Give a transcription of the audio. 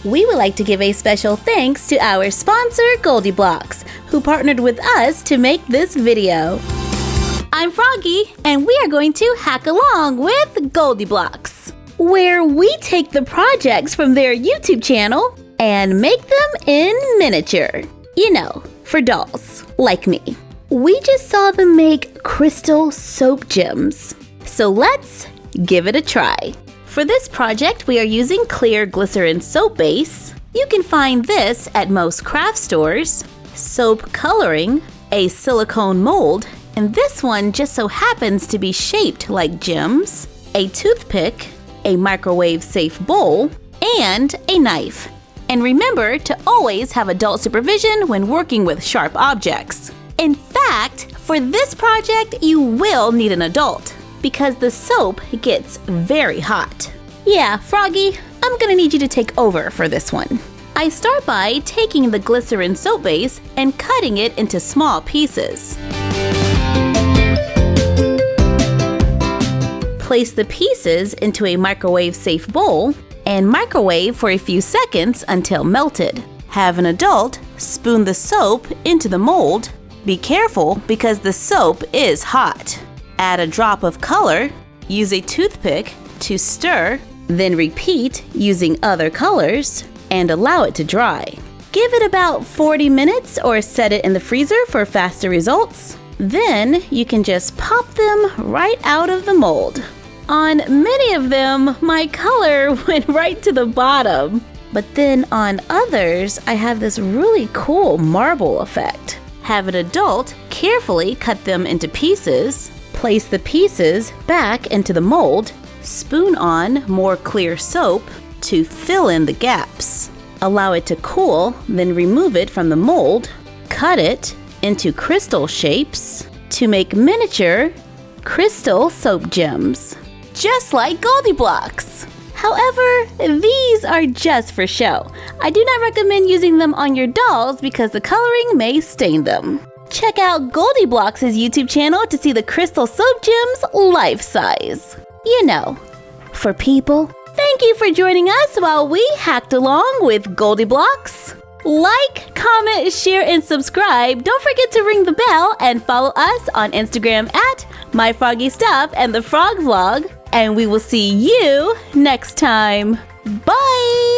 We would like to give a special thanks to our sponsor, GoldieBlox, who partnered with us to make this video. I'm Froggy, and we are going to hack along with GoldieBlox, where we take the projects from their YouTube channel and make them in miniature. You know, for dolls, like me. We just saw them make crystal soap gems. So let's give it a try. For this project, we are using clear glycerin soap base. You can find this at most craft stores. Soap coloring, a silicone mold, and this one just so happens to be shaped like gems, a toothpick, a microwave-safe bowl, and a knife. And remember to always have adult supervision when working with sharp objects. In fact, for this project, you will need an adult because the soap gets very hot. Yeah, Froggy, I'm gonna need you to take over for this one. I start by taking the glycerin soap base and cutting it into small pieces. Place the pieces into a microwave-safe bowl and microwave for a few seconds until melted. Have an adult spoon the soap into the mold. Be careful because the soap is hot. Add a drop of color. Use a toothpick to stir, then repeat using other colors and allow it to dry. Give it about 40 minutes or set it in the freezer for faster results. Then you can just pop them right out of the mold. On many of them, my color went right to the bottom. But then on others, I have this really cool marble effect. Have an adult carefully cut them into pieces. Place the pieces back into the mold. Spoon on more clear soap to fill in the gaps. Allow it to cool, then remove it from the mold. Cut it into crystal shapes to make miniature crystal soap gems. Just like GoldieBlox. However, these are just for show. I do not recommend using them on your dolls because the coloring may stain them. Check out GoldieBlox's YouTube channel to see the crystal soap gems life-size. You know, for people. Thank you for joining us while we hacked along with GoldieBlox. Like, comment, share, and subscribe. Don't forget to ring the bell and follow us on Instagram at My Froggy Stuff and The Frog Vlog. And we will see you next time. Bye!